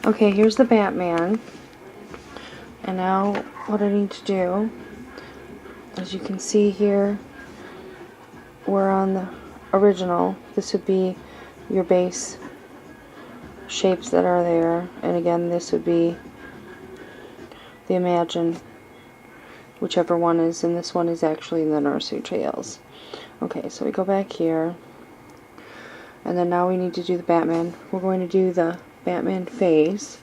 Okay, here's the Batman. And now what I need to do, as you can see here, we're on the original. This would be your base shapes that are there, and again this would be the Imagine, whichever one is, and this one is actually the Nursery Tales. Okay, so we go back here, and then now we need to do the Batman. We're going to do the Batman face.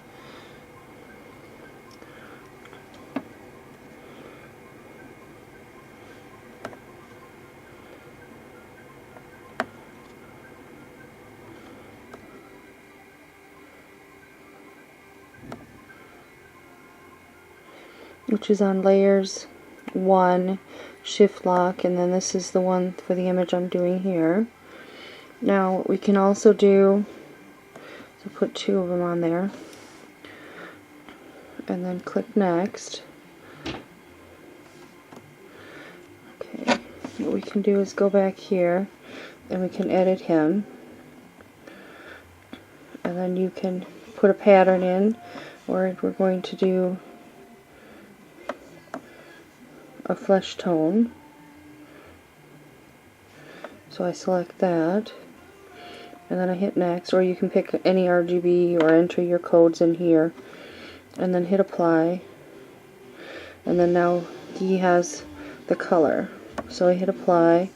Which is on layers 1, shift lock, and then this is the one for the image I'm doing here. Now we can also do, so put 2 of them on there, and then click next. Okay, what we can do is go back here and we can edit him, and then you can put a pattern in, or we're going to do a flesh tone. So I select that, and then I hit next, or you can pick any RGB or enter your codes in here, and then hit apply, and then now he has the color. So I hit apply.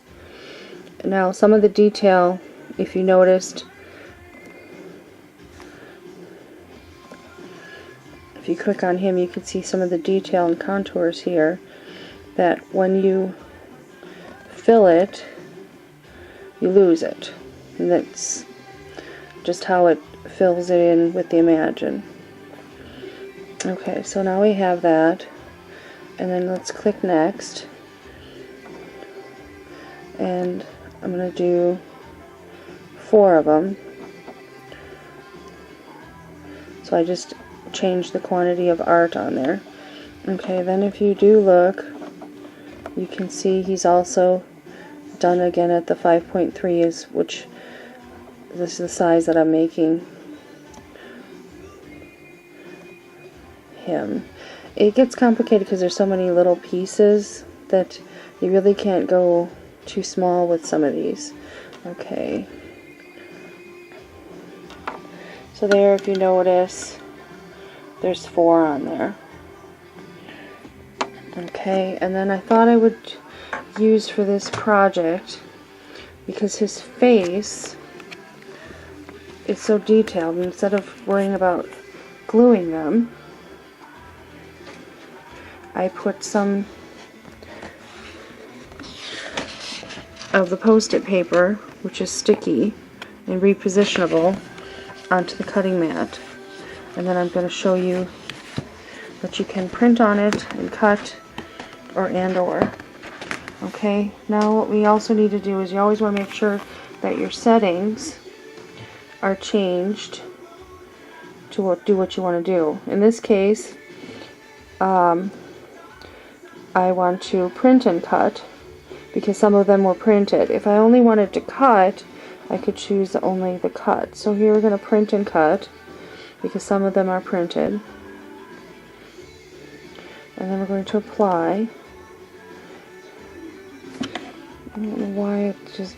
Now some of the detail, if you noticed, if you click on him, you can see some of the detail and contours here that when you fill it, you lose it. And that's just how it fills it in with the Imagine. Okay, so now we have that, and then let's click next, and I'm going to do 4 of them. So I just changed the quantity of art on there. Okay, then if you do look, you can see he's also done again at the 5.3, is which this is the size that I'm making him. It gets complicated because there's so many little pieces that you really can't go too small with some of these. Okay. So there, if you notice, there's 4 on there. Okay, and then I thought I would use for this project, because his face is so detailed, instead of worrying about gluing them, I put some of the Post-it paper, which is sticky and repositionable, onto the cutting mat. And then I'm going to show you that you can print on it and cut, or. Okay, now what we also need to do is you always want to make sure that your settings are changed to do what you want to do. In this case, I want to print and cut, because some of them were printed. If I only wanted to cut, I could choose only the cut. So here we're going to print and cut, because some of them are printed. And then we're going to apply. I don't know why it just...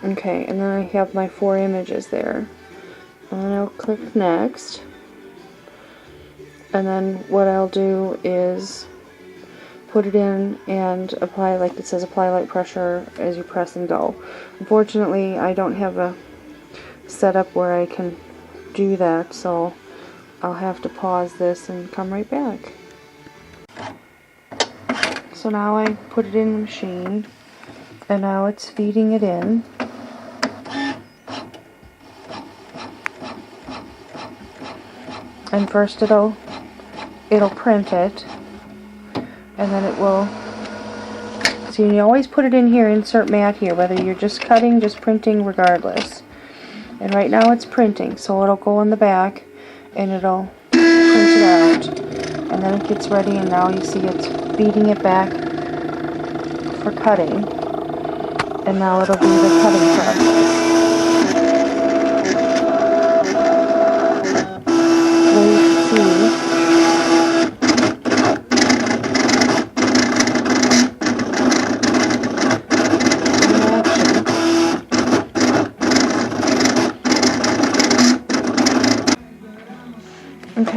Okay, and then I have my 4 images there. And then I'll click next. And then what I'll do is put it in and apply, like it says, apply light pressure as you press and go. Unfortunately, I don't have a setup where I can do that, so I'll have to pause this and come right back. So now I put it in the machine, and now it's feeding it in. And first it'll print it, and then it will, so you always put it in here, insert mat here, whether you're just cutting, just printing, regardless. And right now it's printing, so it'll go in the back and it'll print it out, and then it gets ready, and now you see it's feeding it back for cutting, and now it'll do the cutting process.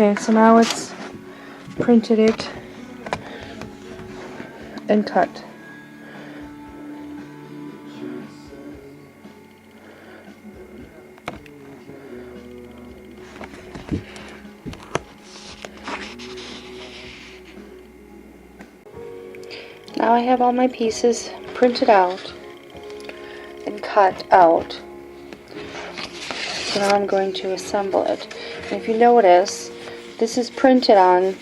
Okay, so now it's printed it and cut. Now I have all my pieces printed out and cut out. So now I'm going to assemble it. And if you notice, this is printed on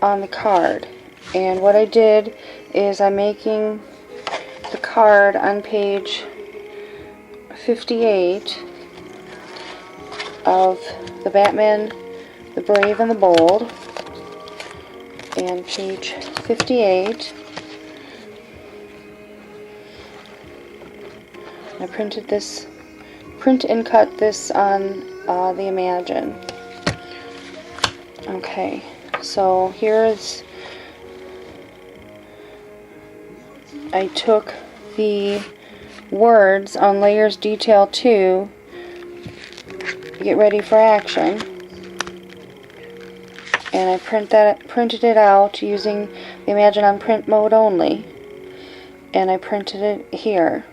the card. And what I did is I'm making the card on page 58 of the Batman, the Brave and the Bold. And page 58, I printed this, print and cut this on the Imagine. Okay, so here's, I took the words on layers detail 2, get ready for action, and I printed it out using the Imagine on print mode only, and I printed it here.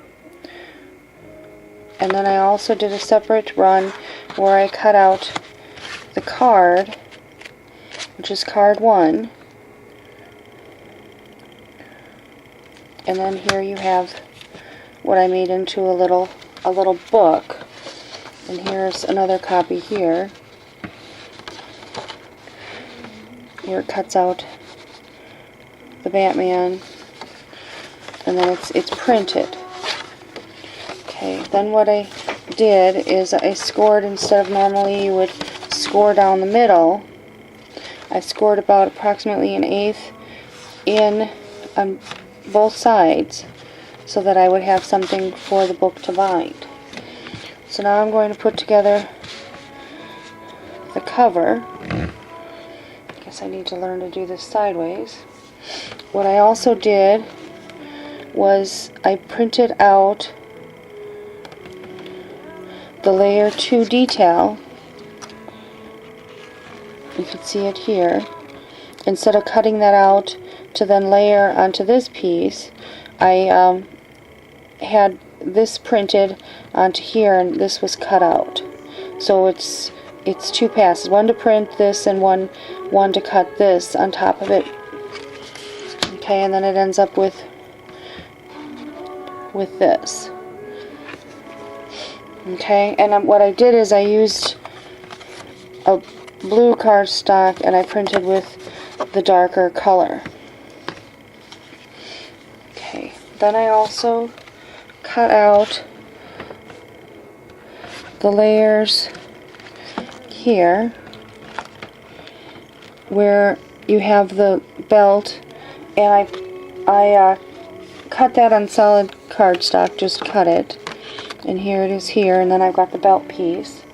And then I also did a separate run where I cut out the card, which is card 1, and then here you have what I made into a little book, and here's another copy here. Here it cuts out the Batman, and then it's printed. Okay, then what I did is I scored, instead of normally you would score down the middle, I scored about approximately 1/8 in on both sides so that I would have something for the book to bind. So now I'm going to put together the cover. I need to learn to do this sideways. What I also did was I printed out the layer 2 detail. You can see it here. Instead of cutting that out to then layer onto this piece, I had this printed onto here, and this was cut out. So it's 2 passes, one to print this and one to cut this on top of it. Okay, and then it ends up with this. Okay, and what I did is I used a blue cardstock and I printed with the darker color. Okay, then I also cut out the layers here where you have the belt, and I cut that on solid cardstock, just cut it, and here it is here, and then I've got the belt piece.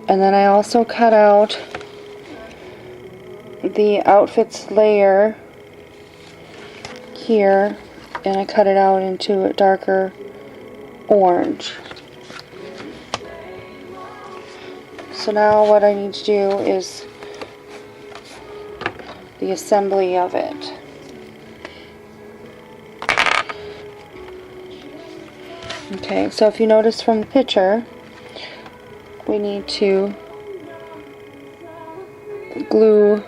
And then I also cut out the outfits layer here, and I cut it out into a darker orange. So now what I need to do is the assembly of it. Okay, so if you notice from the picture, we need to glue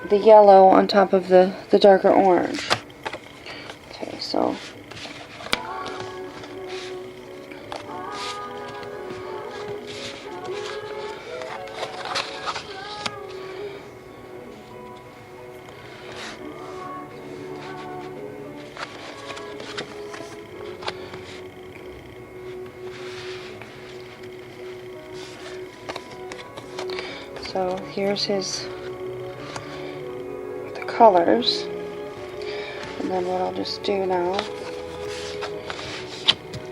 the yellow on top of the darker orange. Okay, so here's the colors, and then what I'll just do now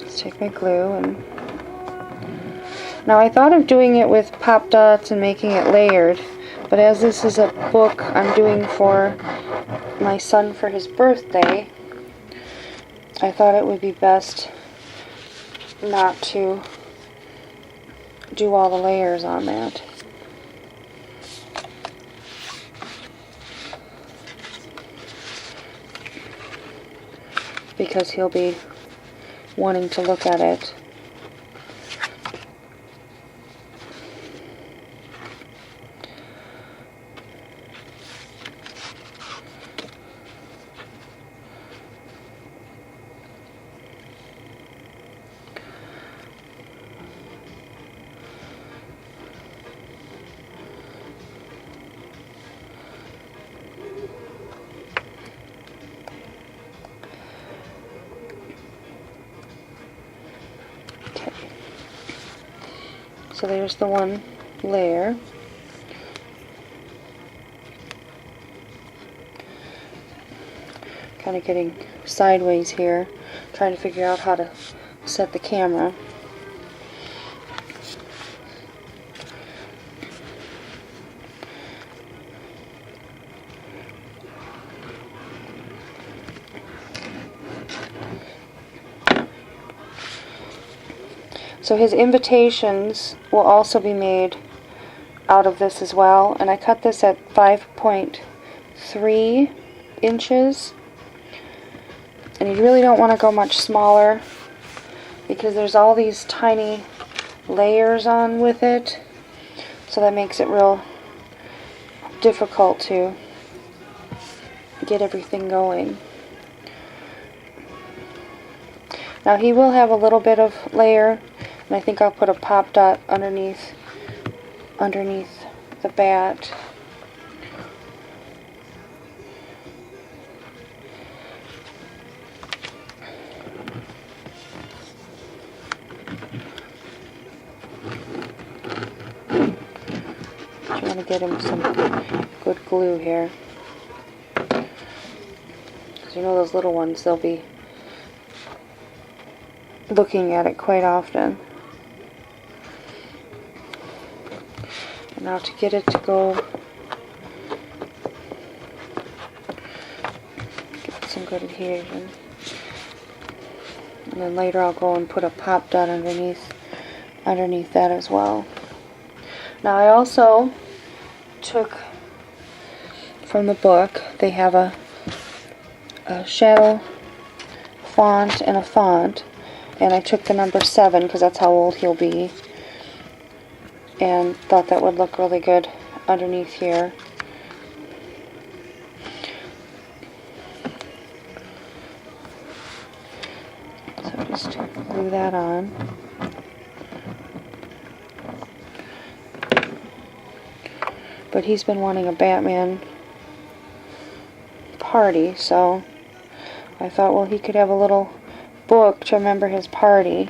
is take my glue, and now I thought of doing it with pop dots and making it layered, but as this is a book I'm doing for my son for his birthday, I thought it would be best not to do all the layers on that. Because he'll be wanting to look at it. So there's the one layer. Kind of getting sideways here, trying to figure out how to set the camera. So his invitations will also be made out of this as well, and I cut this at 5.3 inches, and you really don't want to go much smaller because there's all these tiny layers on with it, so that makes it real difficult to get everything going. Now he will have a little bit of layer, and I think I'll put a pop dot underneath the bat. Trying to get him some good glue here. Because you know those little ones, they'll be looking at it quite often. And now to get it to go, get some good adhesion. And then later I'll go and put a pop dot underneath that as well. Now I also took from the book, they have a shadow font and a font, and I took the number 7 because that's how old he'll be, and thought that would look really good underneath here. So just glue that on. But he's been wanting a Batman party, so I thought, well, he could have a little book to remember his party.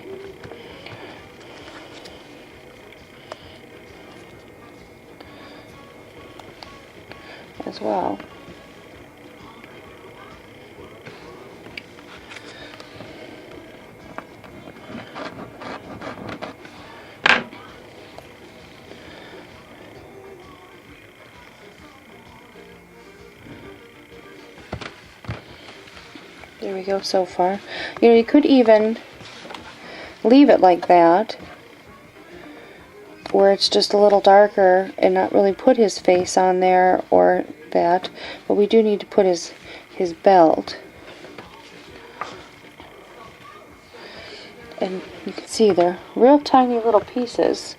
As well. There we go so far. You know, you could even leave it like that, where it's just a little darker and not really put his face on there or that, but we do need to put his belt. And you can see they're real tiny little pieces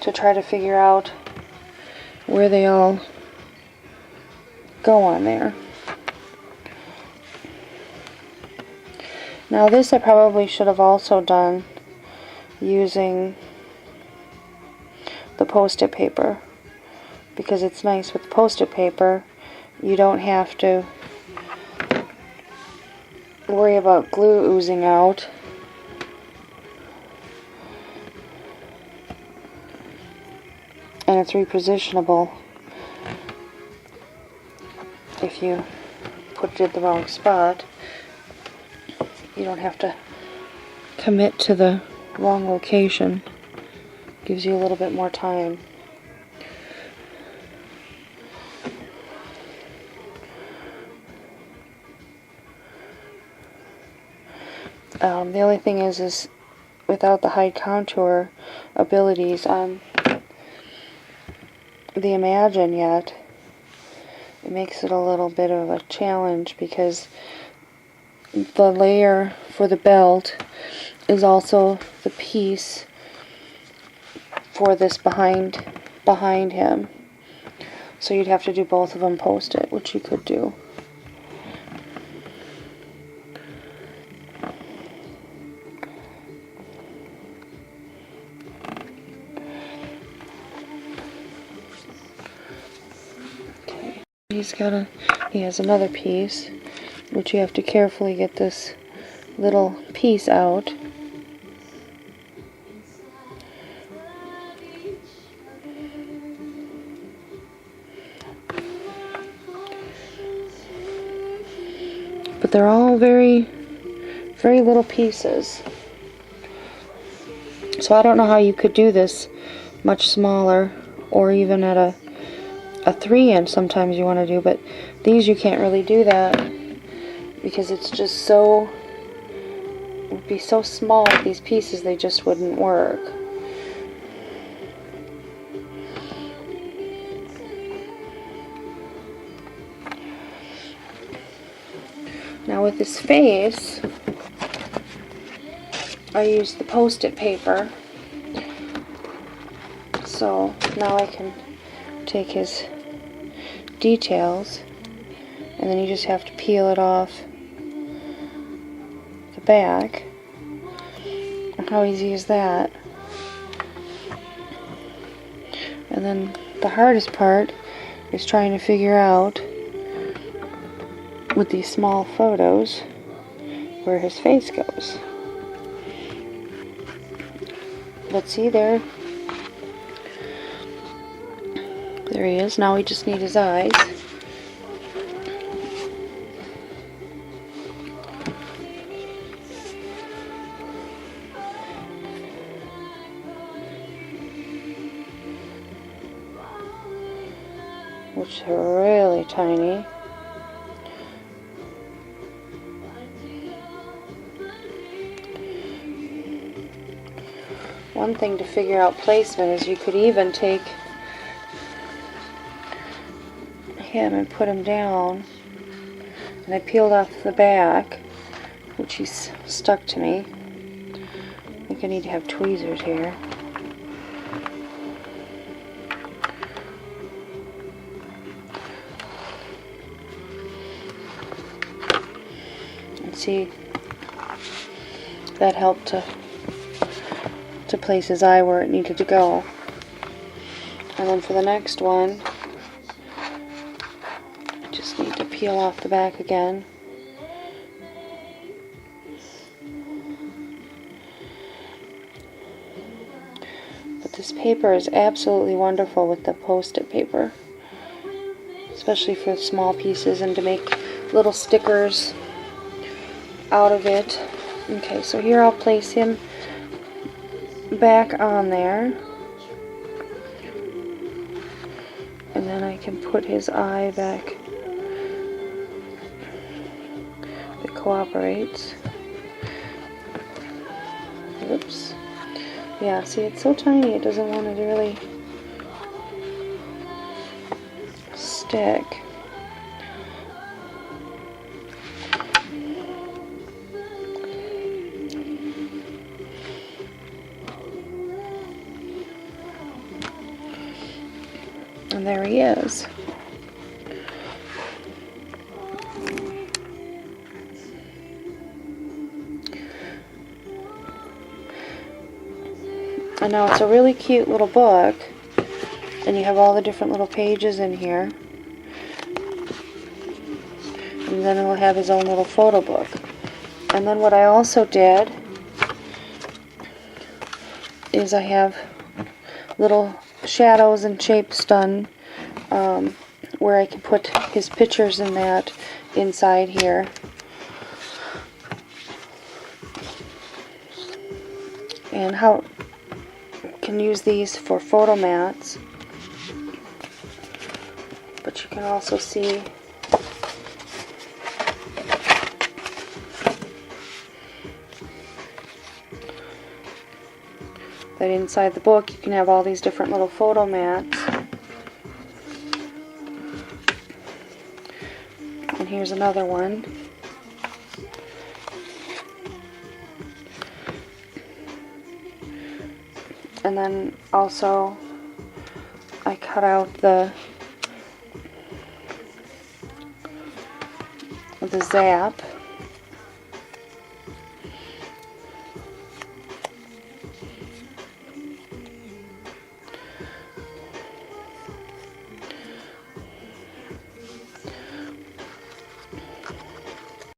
to try to figure out where they all go on there. Now this I probably should have also done using the Post-it paper, because it's nice with Post-it paper. You don't have to worry about glue oozing out. And it's repositionable if you put it in the wrong spot. You don't have to commit to the wrong location. Gives you a little bit more time. The only thing is without the high contour abilities on the Imagine yet, it makes it a little bit of a challenge because the layer for the belt is also the piece for this behind him. So you'd have to do both of them post-it, which you could do. Okay. He has another piece, which you have to carefully get this little piece out. But they're all very, very little pieces. So I don't know how you could do this much smaller, or even at a 3-inch sometimes you want to do, but these you can't really do that because it's just so, it would be so small with these pieces, they just wouldn't work. Now with his face, I used the post-it paper, so now I can take his details, and then you just have to peel it off the back. And how easy is that? And then the hardest part is trying to figure out with these small photos where his face goes. But see, there he is. Now we just need his eyes. Which are really tiny. One thing to figure out placement is you could even take him and put him down, and I peeled off the back, which he's stuck to me. I think I need to have tweezers here. And see, that helped to place his eye where it needed to go. And then for the next one, I just need to peel off the back again. But this paper is absolutely wonderful with the post-it paper, especially for small pieces and to make little stickers out of it. Okay, so here I'll place him back on there, and then I can put his eye back that cooperates. Oops. Yeah, see, it's so tiny it doesn't want to really stick. And there he is. And now it's a really cute little book, and you have all the different little pages in here. And then it'll have his own little photo book. And then what I also did is I have little shadows and shapes done where I can put his pictures in that inside here. And how you can use these for photo mats, but you can also see that inside the book you can have all these different little photo mats. And here's another one. And then also I cut out the zap